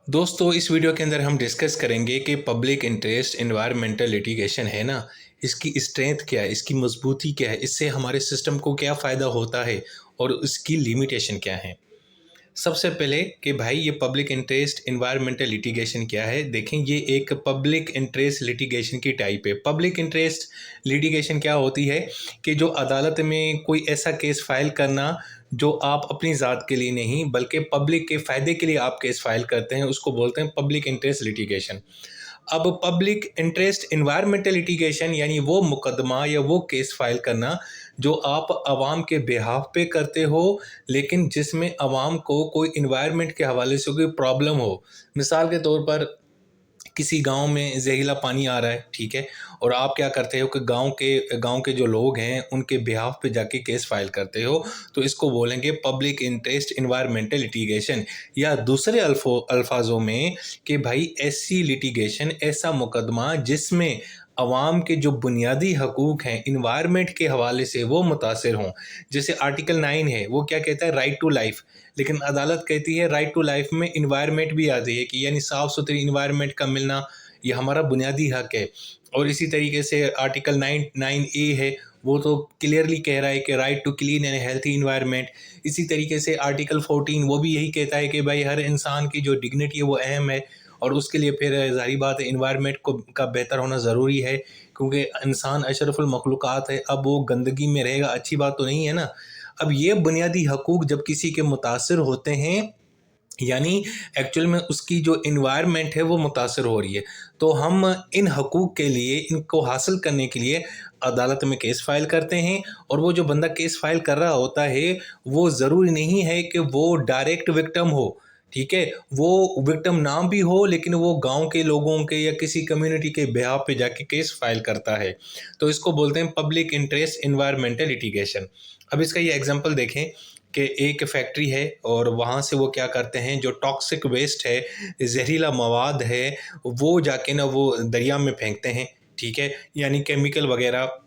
दोस्तों इस वीडियो के अंदर हम डिस्कस करेंगे कि पब्लिक इंटरेस्ट एनवायरमेंटल लिटिगेशन है ना, इसकी स्ट्रेंथ क्या है, इसकी मजबूती क्या है, इससे हमारे सिस्टम को क्या फ़ायदा होता है और इसकी लिमिटेशन क्या है। सबसे पहले कि भाई ये पब्लिक इंटरेस्ट एनवायरमेंटल लिटिगेशन क्या है। देखें, ये एक पब्लिक इंटरेस्ट लिटिगेशन की टाइप है। पब्लिक इंटरेस्ट लिटिगेशन क्या होती है कि जो अदालत में कोई ऐसा केस फाइल करना जो आप अपनी ज़ात के लिए नहीं बल्कि पब्लिक के फ़ायदे के लिए आप केस फाइल करते हैं, उसको बोलते हैं पब्लिक इंटरेस्ट लिटिगेशन। अब पब्लिक इंटरेस्ट एनवायरमेंटल लिटिगेशन यानी वो मुकदमा या वो केस फाइल करना जो आप आवाम के बिहाफ पे करते हो, लेकिन जिसमें आवाम को कोई इन्वायरमेंट के हवाले से कोई प्रॉब्लम हो। मिसाल के तौर पर किसी गांव में जहरीला पानी आ रहा है, ठीक है, और आप क्या करते हो कि गांव के जो लोग हैं उनके बिहाफ पे जाके केस फाइल करते हो, तो इसको बोलेंगे पब्लिक इंटरेस्ट एनवायरमेंटल लिटिगेशन। या दूसरे अल्फाजों में कि भाई ऐसी लिटिगेशन, ऐसा मुकदमा जिसमें अवाम के जो बुनियादी हकूक़ हैं इन्वायरमेंट के हवाले से वो मुतासर हों। जैसे आर्टिकल 9 है, वो क्या कहता है, राइट टू लाइफ, लेकिन अदालत कहती है राइट टू लाइफ में इन्वायरमेंट भी आती है कि यानी साफ़ सुथरी इन्वायरमेंट का मिलना ये हमारा बुनियादी हक है। और इसी तरीके से आर्टिकल 9(9)(a) है, वो तो क्लियरली कह रहा है कि right to clean and healthy environment. इसी तरीके से आर्टिकल 14 वो भी यही कहता है कि भाई हर इंसान की जो डिग्निटी है वो अहम है, और उसके लिए फिर ज़ाहिर बात है इन्वायरमेंट को का बेहतर होना ज़रूरी है, क्योंकि इंसान अशरफुल मखलूक़ात है। अब वो गंदगी में रहेगा, अच्छी बात तो नहीं है ना। अब ये बुनियादी हकूक़ जब किसी के मुतासिर होते हैं, यानी एक्चुअल में उसकी जो इन्वायरमेंट है वो मुतासिर हो रही है, तो हम इन हकूक़ के लिए, इनको हासिल करने के लिए अदालत में केस फाइल करते हैं। और वो जो बंदा केस फाइल कर रहा होता है वो ज़रूरी नहीं है कि वो डायरेक्ट विक्टिम हो, ठीक है, वो विक्टिम ना भी हो, लेकिन वो गांव के लोगों के या किसी कम्युनिटी के बिहाफ पे जाके केस फाइल करता है, तो इसको बोलते हैं पब्लिक इंटरेस्ट एनवायरमेंटल लिटिगेशन। अब इसका ये एग्जांपल देखें कि एक फैक्ट्री है और वहाँ से वो क्या करते हैं, जो टॉक्सिक वेस्ट है, जहरीला मवाद है, वो जाके ना वो दरिया में फेंकते हैं, ठीक है, यानी केमिकल वगैरह।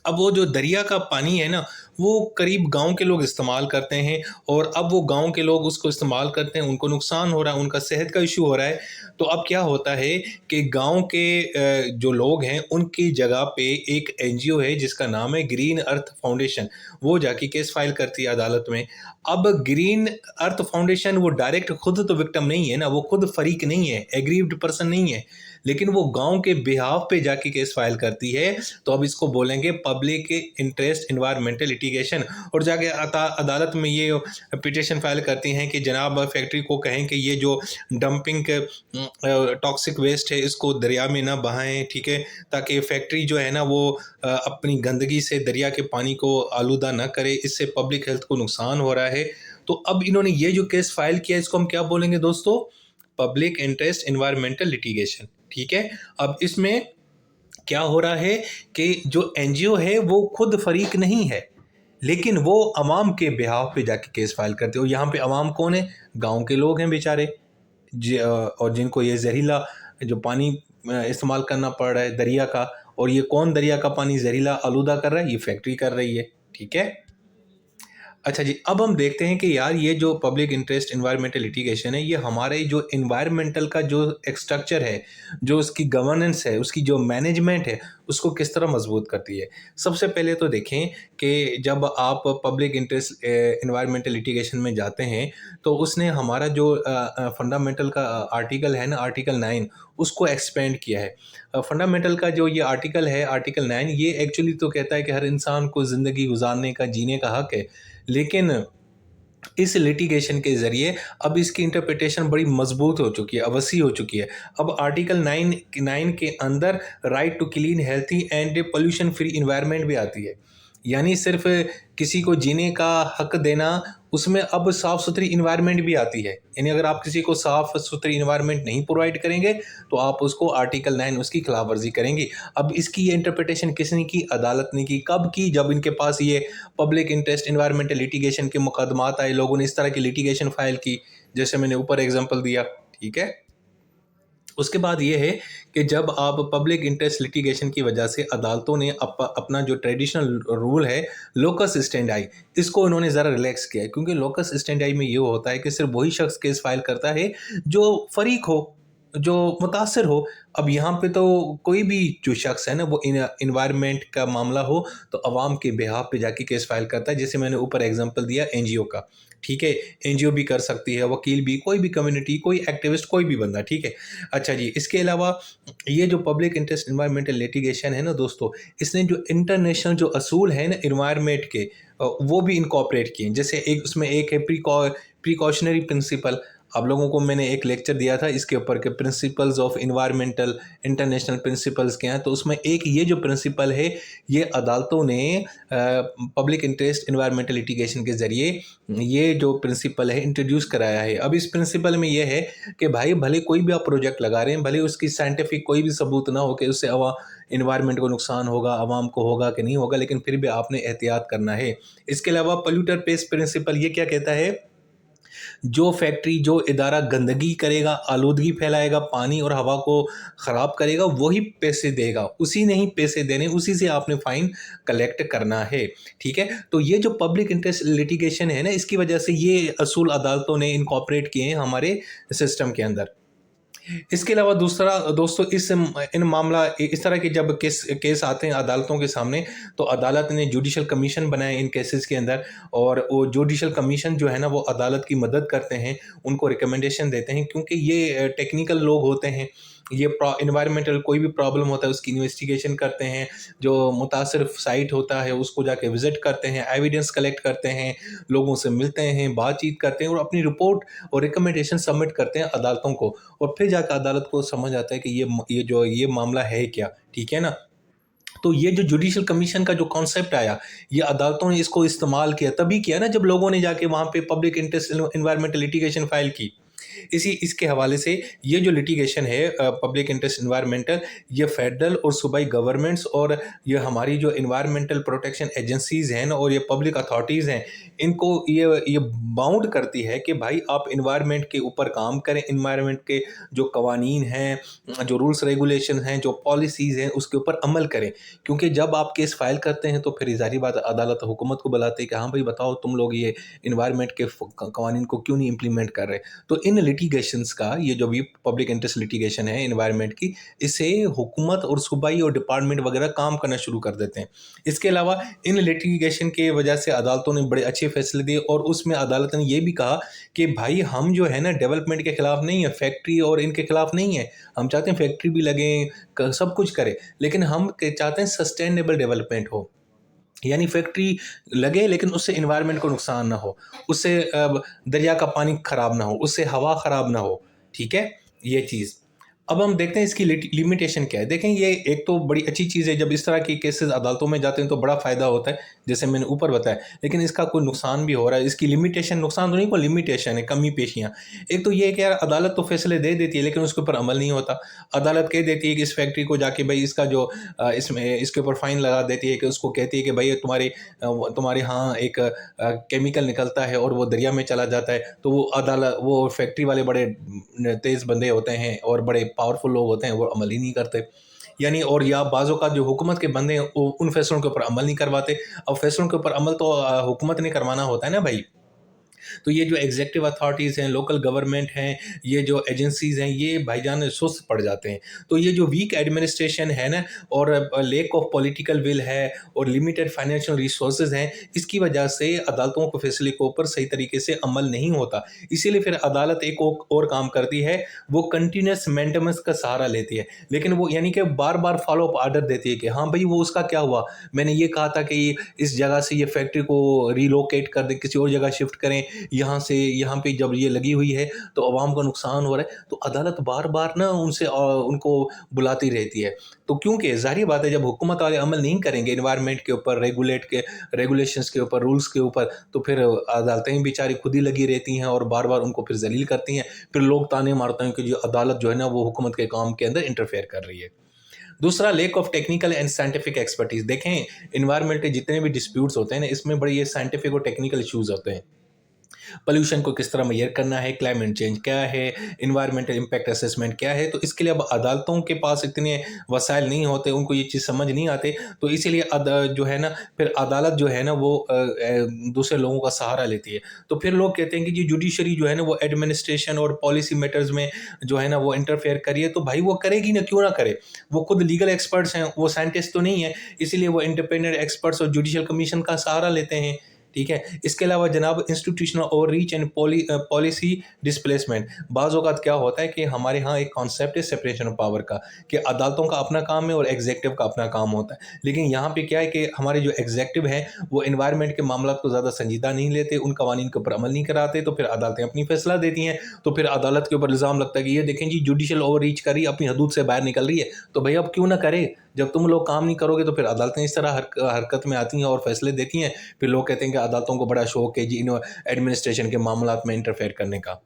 अब वो जो दरिया का पानी है ना, वो करीब गांव के लोग इस्तेमाल करते हैं, और अब वो गांव के लोग उसको इस्तेमाल करते हैं, उनको नुकसान हो रहा है, उनका सेहत का इशू हो रहा है। तो अब क्या होता है कि गांव के जो लोग हैं उनकी जगह पे एक एनजीओ है जिसका नाम है ग्रीन अर्थ फाउंडेशन, वो जाके केस फाइल करती है अदालत में। अब ग्रीन अर्थ फाउंडेशन वो डायरेक्ट खुद तो विक्टिम नहीं है ना, वो खुद फरीक नहीं है, एग्रीव्ड पर्सन नहीं है, लेकिन वो गांव के बिहाफ पे जाके केस फाइल करती है, तो अब इसको बोलेंगे पब्लिक इंटरेस्ट एनवायरमेंटल लिटिगेशन। और जाके अदालत में ये पिटिशन फाइल करती हैं कि जनाब फैक्ट्री को कहें कि ये जो डंपिंग टॉक्सिक वेस्ट है इसको दरिया में ना बहाएं, ठीक है, ताकि फैक्ट्री जो है ना वो अपनी गंदगी से दरिया के पानी को आलूदा ना करे, इससे पब्लिक हेल्थ को नुकसान हो रहा है। तो अब इन्होंने ये जो केस फाइल किया इसको हम क्या बोलेंगे दोस्तों, पब्लिक इंटरेस्ट एनवायरमेंटल लिटिगेशन, ठीक है। अब इसमें क्या हो रहा है कि जो एनजीओ है वो खुद फरीक नहीं है, लेकिन वो अवाम के बिहाफ पे जाके केस फाइल करते हो। यहाँ पे अवाम कौन है, गांव के लोग हैं बेचारे, और जिनको ये जहरीला जो पानी इस्तेमाल करना पड़ रहा है दरिया का। और ये कौन दरिया का पानी जहरीला आलूदा कर रहा है, ये फैक्ट्री कर रही है, ठीक है। अच्छा जी, अब हम देखते हैं कि यार ये जो पब्लिक इंटरेस्ट एनवायरमेंटल लिटिगेशन है, ये हमारे जो एनवायरमेंटल का जो एक स्ट्रक्चर है, जो उसकी गवर्नेंस है, उसकी जो मैनेजमेंट है, उसको किस तरह मजबूत करती है। सबसे पहले तो देखें कि जब आप पब्लिक इंटरेस्ट एनवायरमेंटल लिटिगेशन में जाते हैं, तो उसने हमारा जो फंडामेंटल का आर्टिकल है ना, आर्टिकल 9, उसको एक्सपेंड किया है। फंडामेंटल का जो ये आर्टिकल है, आर्टिकल 9, ये एक्चुअली तो कहता है कि हर इंसान को ज़िंदगी गुजारने का, जीने का हक है, लेकिन इस लिटिगेशन के ज़रिए अब इसकी इंटरप्रिटेशन बड़ी मजबूत हो चुकी है, वसी हो चुकी है। अब आर्टिकल 9 के अंदर right to clean, healthy and pollution free environment भी आती है, यानी सिर्फ किसी को जीने का हक देना, उसमें अब साफ़ सुथरी इन्वायरमेंट भी आती है। यानी अगर आप किसी को साफ़ सुथरी इन्वायरमेंट नहीं प्रोवाइड करेंगे तो आप उसको आर्टिकल 9 उसकी खिलाफ वर्जी करेंगी। अब इसकी ये इंटरप्रिटेशन किसने की, अदालत ने की। कब की, जब इनके पास ये पब्लिक इंटरेस्ट एनवायरमेंटल लिटिगेशन के मुकदमात आए, लोगों ने इस तरह की लिटिगेशन फाइल की, जैसे मैंने ऊपर एग्जाम्पल दिया, ठीक है। اس کے بعد یہ ہے کہ جب آپ پبلک انٹرسٹ لٹیگیشن کی وجہ سے عدالتوں نے اپنا جو ٹریڈیشنل رول ہے لوکس اسٹینڈائی، اس کو انہوں نے ذرا ریلیکس کیا ہے، کیونکہ لوکس اسٹینڈائی میں یہ ہوتا ہے کہ صرف وہی شخص کیس فائل کرتا ہے جو فریق ہو، جو متاثر ہو۔ اب یہاں پہ تو کوئی بھی جو شخص ہے نا وہ انوائرمنٹ کا معاملہ ہو تو عوام کے بہاف پہ جا کے کیس فائل کرتا ہے، جیسے میں نے اوپر ایگزامپل دیا این جی او کا، ٹھیک ہے، این جی او بھی کر سکتی ہے، وکیل بھی، کوئی بھی کمیونٹی، کوئی ایکٹیوسٹ، کوئی بھی بندہ، ٹھیک ہے۔ اچھا جی، اس کے علاوہ یہ جو پبلک انٹرسٹ انوائرمنٹل لیٹیگیشن ہے نا دوستو، اس نے جو انٹرنیشنل جو اصول ہیں نا انوائرمنٹ کے، وہ بھی انکارپوریٹ کیے ہیں۔ جیسے اس میں ایک ہے پریکاشنری پرنسپل۔ آپ لوگوں کو میں نے ایک لیکچر دیا تھا اس کے اوپر کہ principles of environmental international principles کیا ہیں، تو اس میں ایک یہ جو پرنسپل ہے یہ عدالتوں نے پبلک انٹرسٹ انوائرمنٹل لیٹیگیشن کے ذریعے یہ جو پرنسپل ہے انٹروڈیوس کرایا ہے۔ اب اس پرنسپل میں یہ ہے کہ بھائی بھلے کوئی بھی آپ پروجیکٹ لگا رہے ہیں، بھلے اس کی سائنٹیفک کوئی بھی ثبوت نہ ہو کہ اس سے انوائرمنٹ کو نقصان ہوگا، عوام کو ہوگا کہ نہیں ہوگا، لیکن پھر بھی آپ نے احتیاط کرنا ہے۔ اس کے علاوہ پلیوٹر پیس پرنسپل یہ کیا کہتا ہے؟ جو فیکٹری، جو ادارہ گندگی کرے گا، آلودگی پھیلائے گا، پانی اور ہوا کو خراب کرے گا، وہی پیسے دے گا، اسی نے ہی پیسے دینے، اسی سے آپ نے فائن کلیکٹ کرنا ہے، ٹھیک ہے۔ تو یہ جو پبلک انٹرسٹ لیٹیگیشن ہے نا، اس کی وجہ سے یہ اصول عدالتوں نے انکارپوریٹ کیے ہیں ہمارے سسٹم کے اندر۔ اس کے علاوہ دوسرا دوستو، ان معاملہ اس طرح کے جب کیس آتے ہیں عدالتوں کے سامنے تو عدالت نے جوڈیشل کمیشن بنائے ان کیسز کے اندر، اور وہ جوڈیشل کمیشن جو ہے نا وہ عدالت کی مدد کرتے ہیں، ان کو ریکمنڈیشن دیتے ہیں، کیونکہ یہ ٹیکنیکل لوگ ہوتے ہیں، یہ انوائرمنٹل کوئی بھی پرابلم ہوتا ہے اس کی انویسٹیگیشن کرتے ہیں، جو متاثر سائٹ ہوتا ہے اس کو جا کے وزٹ کرتے ہیں، ایویڈنس کلیکٹ کرتے ہیں، لوگوں سے ملتے ہیں، بات چیت کرتے ہیں اور اپنی رپورٹ اور ریکمنڈیشن سبمٹ کرتے ہیں عدالتوں کو، اور پھر جا کے عدالت کو سمجھ آتا ہے کہ یہ معاملہ ہے کیا، ٹھیک ہے نا۔ تو یہ جو جوڈیشل کمیشن کا جو کانسیپٹ آیا، یہ عدالتوں نے اس کو استعمال کیا، تبھی کیا نا جب لوگوں نے جا کے وہاں پہ public interest environmental litigation file کی۔ اس کے حوالے سے یہ جو لٹیگیشن ہے پبلک انٹرسٹ انوائرمنٹل، یہ فیڈرل اور صوبائی گورنمنٹس اور یہ ہماری جو انوائرمنٹل پروٹیکشن ایجنسیز ہیں اور یہ پبلک اتھارٹیز ہیں، ان کو یہ باؤنڈ کرتی ہے کہ بھائی آپ انوائرمنٹ کے اوپر کام کریں، انوائرمنٹ کے جو قوانین ہیں، جو رولز ریگولیشن ہیں، جو پالیسیز ہیں، اس کے اوپر عمل کریں، کیونکہ جب آپ کیس فائل کرتے ہیں تو پھر ظاہری بات عدالت حکومت کو بلاتے ہیں کہ ہاں بھائی بتاؤ تم لوگ یہ انوائرمنٹ کے قوانین کو کیوں نہیں امپلیمنٹ کر رہے۔ تو ان لٹیگیشنز کا، یہ جو بھی پبلک انٹرسٹ لٹیگیشن ہے انوائرمنٹ کی، اس سے حکومت اور صوبائی اور ڈپارٹمنٹ وغیرہ کام کرنا شروع کر دیتے ہیں۔ اس کے علاوہ ان لٹیگیشن کے وجہ سے عدالتوں نے بڑے اچھے فیصلے دیے، اور اس میں عدالت نے یہ بھی کہا کہ بھائی ہم جو ہے نا ڈیولپمنٹ کے خلاف نہیں ہیں، فیکٹری اور ان کے خلاف نہیں ہیں، ہم چاہتے ہیں فیکٹری بھی لگیں، سب کچھ کریں، لیکن ہم چاہتے ہیں سسٹینیبل ڈیولپمنٹ ہو، یعنی فیکٹری لگے لیکن اس سے انوائرمنٹ کو نقصان نہ ہو، اس سے دریا کا پانی خراب نہ ہو، اس سے ہوا خراب نہ ہو، ٹھیک ہے، یہ چیز۔ اب ہم دیکھتے ہیں اس کی لیمیٹیشن کیا ہے۔ دیکھیں یہ ایک تو بڑی اچھی چیز ہے، جب اس طرح کی کیسز عدالتوں میں جاتے ہیں تو بڑا فائدہ ہوتا ہے جیسے میں نے اوپر بتایا، لیکن اس کا کوئی نقصان بھی ہو رہا ہے۔ اس کی لیمیٹیشن، نقصان تو نہیں، کوئی لیمیٹیشن ہے، کمی پیشیاں۔ ایک تو یہ ہے کہ یار عدالت تو فیصلے دے دیتی ہے لیکن اس کے اوپر عمل نہیں ہوتا۔ عدالت کہہ دیتی ہے کہ اس فیکٹری کو جا کے بھائی اس کا جو اس کے اوپر فائن لگا دیتی ہے، کہ اس کو کہتی ہے کہ بھائی تمہارے ہاں ایک کیمیکل نکلتا ہے اور وہ دریا میں چلا جاتا ہے، تو وہ فیکٹری والے بڑے تیز بندے ہوتے ہیں اور بڑے پاورفل لوگ ہوتے ہیں، وہ عمل ہی نہیں کرتے، یعنی، اور یا بعضوں کا جو حکومت کے بندے ہیں وہ ان فیصلوں کے اوپر عمل نہیں کرواتے۔ اب فیصلوں کے اوپر عمل تو حکومت نے کروانا ہوتا ہے نا بھائی۔ تو یہ جو ایگزیکٹو اتھارٹیز ہیں، لوکل گورنمنٹ ہیں، یہ جو ایجنسیز ہیں، یہ بھائی جان سست پڑ جاتے ہیں۔ تو یہ جو ویک ایڈمنسٹریشن ہے نا، اور لیک آف پولیٹیکل ول ہے، اور لمیٹڈ فائنینشیل ریسورسز ہیں، اس کی وجہ سے عدالتوں کو فیصلے کے اوپر صحیح طریقے سے عمل نہیں ہوتا۔ اسی لیے پھر عدالت ایک اور کام کرتی ہے، وہ کنٹینیوس مینٹیننس کا سہارا لیتی ہے، لیکن وہ یعنی کہ بار بار فالو اپ آرڈر دیتی ہے کہ ہاں بھائی وہ اس کا کیا ہوا، میں نے یہ کہا تھا کہ اس جگہ سے یہ فیکٹری کو ریلوکیٹ کر دیں، کسی اور جگہ شفٹ کریں، یہاں پہ جب یہ لگی ہوئی ہے تو عوام کا نقصان ہو رہا ہے، تو عدالت بار بار نا ان کو بلاتی رہتی ہے۔ تو کیونکہ ظاہری بات ہے جب حکومت والے عمل نہیں کریں گے انوائرمنٹ کے اوپر، ریگولیشنز کے اوپر، رولز کے اوپر، تو پھر عدالتیں بیچاری خود ہی لگی رہتی ہیں اور بار بار ان کو پھر ذلیل کرتی ہیں، پھر لوگ تانے مارتے ہیں کہ جو عدالت جو ہے نا وہ حکومت کے کام کے اندر انٹرفیئر کر رہی ہے۔ دوسرا، lack of technical and scientific expertise. دیکھیں انوائرمنٹ کے جتنے بھی ڈسپیوٹس ہوتے ہیں نا، اس میں بڑے یہ سائنٹیفک اور ٹیکنیکل ایشوز ہوتے ہیں۔ पोल्यूशन को किस तरह मेजर करना है, क्लाइमेट चेंज क्या है, इन्वायरमेंटल इम्पैक्ट असेसमेंट क्या है। तो इसके लिए अब अदालतों के पास इतने वसाइल नहीं होते, उनको ये चीज़ समझ नहीं आते, तो इसीलिए जो है ना फिर अदालत जो है ना वो दूसरे लोगों का सहारा लेती है। तो फिर लोग कहते हैं कि जी जुडिशरी जो है ना वो एडमिनिस्ट्रेशन और पॉलिसी मैटर्स में जो है ना वो इंटरफेयर करिए। तो भाई वो करेगी ना, क्यों ना करे, वो खुद लीगल एक्सपर्ट्स हैं, वो साइंटिस्ट तो नहीं है, इसीलिए वो इंडिपेंडेंट एक्सपर्ट्स और जुडिशियल कमीशन का सहारा लेते हैं। ठीक है। इसके अलावा जनाब institutional overreach and policy displacement, बाज़ औक़ात क्या होता है कि हमारे यहाँ एक कॉन्सेप्ट है सेपरेशन ऑफ पावर का, कि अदालतों का अपना काम है और एग्जीक्यूटिव का अपना काम होता है। लेकिन यहाँ पे क्या है कि हमारे जो एग्जीक्यूटिव हैं वो एनवायरनमेंट के मामलों को ज़्यादा संजीदा नहीं लेते, उन कवानीन के ऊपर अमल नहीं कराते, तो फिर अदालतें अपनी फैसला देती हैं। तो फिर अदालत के ऊपर इल्ज़ाम लगता है कि ये देखें जी जुडिशल ओवररीच कर रही है, अपनी हदूद से बाहर निकल रही है। तो भैया अब क्यों ना करे, जब तुम लोग काम नहीं करोगे तो फिर अदालतें इस तरह हरकत में आती हैं और फैसले देती हैं। फिर लोग कहते हैं कि अदालतों को बड़ा शौक है जी इन एडमिनिस्ट्रेशन के मामलात में इंटरफेयर करने का।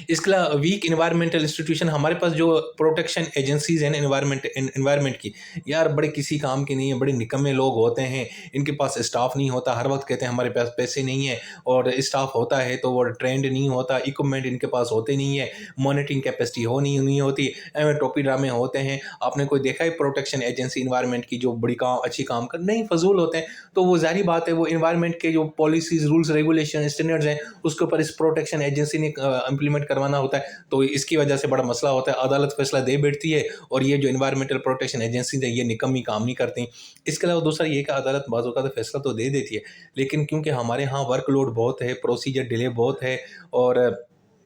इसके अलावा वीक इन्वायरमेंटल इंस्टीट्यूशन, हमारे पास जो प्रोटेक्शन एजेंसीज हैं एनवायरमेंट की, यार बड़े किसी काम के नहीं है, बड़े निकम्मे लोग होते हैं, इनके पास स्टाफ नहीं होता, हर वक्त कहते हैं हमारे पास पैसे नहीं है, और स्टाफ होता है तो वो ट्रेंड नहीं होता, इक्विपमेंट इनके पास होते नहीं है, मॉनिटरिंग कैपेसिटी नहीं होती, एवं टोपी ड्रामे होते हैं। आपने कोई देखा है प्रोटेक्शन एजेंसी इन्वायरमेंट की जो बड़ी अच्छी काम कर नहीं, फजूल होते हैं। तो वो जाहिर बात है वो इन्वायरमेंट के जो पॉलिसीज रूल्स रेगुलेशन स्टैंडर्ड्स हैं उसके ऊपर इस प्रोटेक्शन एजेंसी ने इम्प्लीमेंट करवाना होता है। तो इसकी वजह से बड़ा मसला होता है, अदालत फैसला दे बैठती है और ये जो इन्वायरमेंटल प्रोटेक्शन एजेंसी है ये निकम्मी काम नहीं करती। इसके अलावा दूसरा ये कि अदालत बाज़ औक़ात फैसला तो दे देती है, लेकिन क्योंकि हमारे यहाँ वर्कलोड बहुत है, प्रोसीजर डिले बहुत है और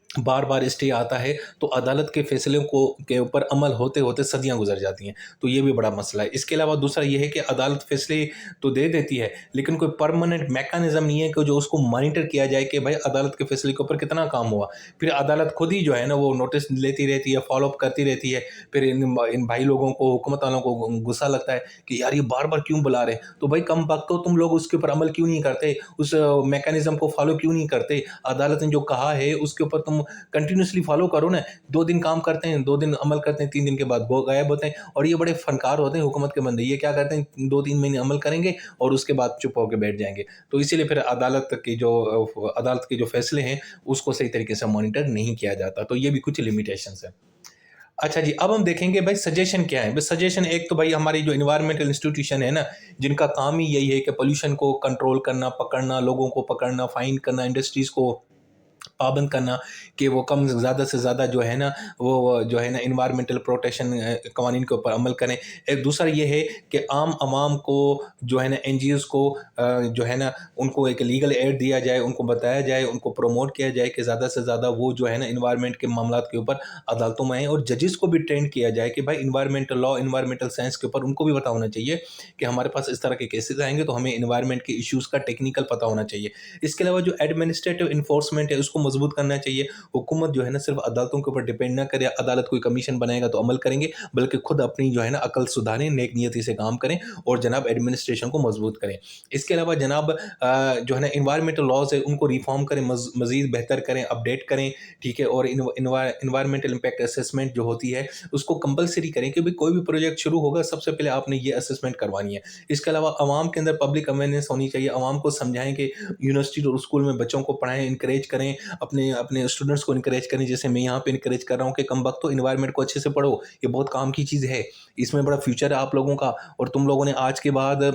बार बार स्टे आता है, तो अदालत के फैसलों को के ऊपर अमल होते होते सदियां गुजर जाती हैं। तो ये भी बड़ा मसला है। इसके अलावा दूसरा ये है कि अदालत फैसले तो दे देती है, लेकिन कोई परमानेंट मैकेनिज्म नहीं है कि जो उसको मॉनिटर किया जाए कि भाई अदालत के फैसले के ऊपर कितना काम हुआ। फिर अदालत खुद ही जो है ना वो नोटिस लेती रहती है, फॉलोअप करती रहती है। फिर इन भाई लोगों को, हुकूमत वालों को गुस्सा लगता है कि यार ये बार बार क्यों बुला रहे हैं। तो भाई कम वक्त तो तुम लोग उसके ऊपर अमल क्यों नहीं करते, उस मैकेनिज्म को फॉलो क्यों नहीं करते। अदालत ने जो कहा है उसके ऊपर तुम कंटिन्यूसली फॉलो करो ना। 2 दिन काम करते हैं, 2 दिन अमल करते हैं, 3 दिन के बाद वो गायब होते हैं। और ये बड़े फनकार होते हैं हुकूमत के बंदे, ये क्या करते हैं 2-3 महीने अमल करेंगे और उसके बाद चुप होकर बैठ जाएंगे। तो इसीलिए फिर अदालत के जो फैसले हैं उसको सही तरीके से मॉनिटर नहीं किया जाता। तो ये भी कुछ लिमिटेशंस है। अच्छा जी, अब हम देखेंगे भाई सजेशन क्या है। भाई सजेशन, एक तो भाई हमारी जो इन्वायरमेंटल इंस्टीट्यूशन है ना, जिनका काम ही यही है कि पोल्यूशन को कंट्रोल करना, पकड़ना, लोगों को पकड़ना, फाइन करना, इंडस्ट्रीज को पाबंद करना कि वो कम ज़्यादा से ज़्यादा जो है ना वो जो है ना इन्वायरमेंटल प्रोटेक्शन कवानीन के ऊपर अमल करें। एक दूसरा ये है कि आम आवाम को जो है ना एनजीओज़ को जो है ना उनको एक लीगल एड दिया जाए, उनको बताया जाए, उनको प्रमोट किया जाए कि ज़्यादा से ज़्यादा वो जो है ना इन्वायरमेंट के मामलात के ऊपर अदालतों में आएँ। और जजेस को भी ट्रेंड किया जाए कि भाई इन्वायरमेंटल लॉ, इन्वायरमेंटल साइंस के ऊपर उनको भी पता होना चाहिए कि हमारे पास इस तरह के केसेस आएंगे तो हमें इन्वायरमेंट के इश्यूज़ का टेक्निकल पता होना चाहिए। इसके अलावा जो एडमिनिस्ट्रेटिव इन्फोर्समेंट है उसको मजबूत करना चाहिए। हुकूमत जो है ना सिर्फ अदालतों के ऊपर डिपेंड ना करे, अदालत कोई कमीशन बनाएगा तो अमल करेंगे, बल्कि खुद अपनी जो है ना अकल सुधारें, नेक नियति से काम करें और जनाब एडमिनिस्ट्रेशन को मजबूत करें। इसके अलावा जनाब जो है ना इन्वायरमेंटल लॉज है उनको रिफॉर्म करें, मज़ीद बेहतर करें, अपडेट करें। ठीक है। और इन्वायरमेंटल इम्पैक्ट असेसमेंट जो होती है उसको कंपलसरी करें कि भाई कोई भी प्रोजेक्ट शुरू होगा सबसे पहले आपने ये असेसमेंट करवानी है। इसके अलावा आवाम के अंदर पब्लिक अवेयरनेस होनी चाहिए, आवाम को समझाएं कि यूनिवर्सिटी और स्कूल में बच्चों को पढ़ाएं, इंकरेज करें, अपने अपने स्टूडेंट्स को इंकरेज करें, जैसे मैं यहाँ पे इंकरेज कर रहा हूँ कि कम वक्त तो इन्वायरमेंट को अच्छे से पढ़ो, ये बहुत काम की चीज़ है, इसमें बड़ा फ्यूचर है आप लोगों का। और तुम लोगों ने आज के बाद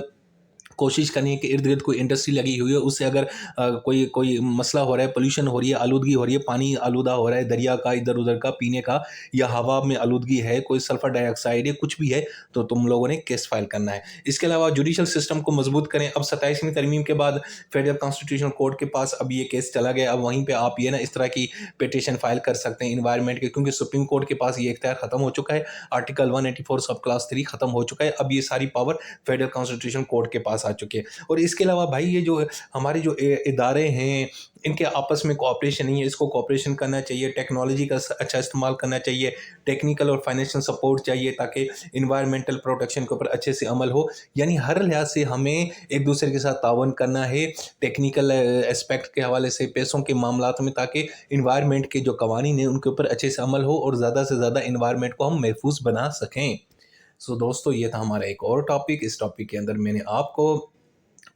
कोशिश करनी है कि इर्द गिर्द कोई इंडस्ट्री लगी हुई है, उससे अगर कोई कोई मसला हो रहा है, पोल्यूशन हो रही है, आलूदगी हो रही है, पानी आलूदा हो रहा है दरिया का, इधर उधर का पीने का, या हवा में आलूदगी है, कोई सल्फर डाइऑक्साइड है, कुछ भी है, तो तुम लोगों ने केस फाइल करना है। इसके अलावा जुडिशल सिस्टम को मजबूत करें। अब 27वीं तरमीम के बाद फेडरल कॉन्स्टिट्यूशनल कोर्ट के पास अब ये केस चला गया, अब वहीं पर आप ये ना इस तरह की पिटीशन फाइल कर सकते हैं इन्वायरमेंट के, क्योंकि सुप्रीम कोर्ट के पास ये इख्तियार खत्म हो चुका है, आर्टिकल 184 सब क्लास 3 खत्म हो चुका है, अब ये सारी पावर फेडरल कॉन्स्टिट्यूशन कोर्ट के पास आ चुकी है। और इसके अलावा भाई ये जो हमारे जो इदारे हैं इनके आपस में कोऑपरेशन नहीं है, इसको कोऑपरेशन करना चाहिए, टेक्नोलॉजी का अच्छा इस्तेमाल करना चाहिए, टेक्निकल और फाइनेंशियल सपोर्ट चाहिए ताकि इन्वायरमेंटल प्रोटेक्शन के ऊपर अच्छे से अमल हो। यानी हर लिहाज से हमें एक दूसरे के साथ तावन करना है, टेक्निकल एस्पेक्ट के हवाले से, पैसों के मामलात में, ताकि इन्वायरमेंट के जो कवानीन हैं उनके ऊपर अच्छे से अमल हो और ज़्यादा से ज़्यादा इन्वायरमेंट को हम महफूज बना सकें। सो दोस्तों, ये था हमारा एक और टॉपिक। इस टॉपिक के अंदर मैंने आपको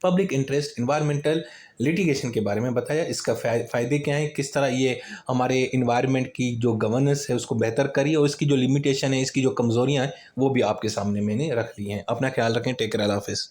پبلک انٹرسٹ انوائرمنٹل لیٹیگیشن کے بارے میں بتایا، اس کا فائدے کیا ہیں، کس طرح یہ ہمارے انوائرمنٹ کی جو گورننس ہے اس کو بہتر کری، اور اس کی جو لمیٹیشن ہے، اس کی جو کمزوریاں ہیں وہ بھی آپ کے سامنے میں نے رکھ دی ہیں۔ اپنا خیال رکھیں، ٹیک کیئر، اللہ حافظ۔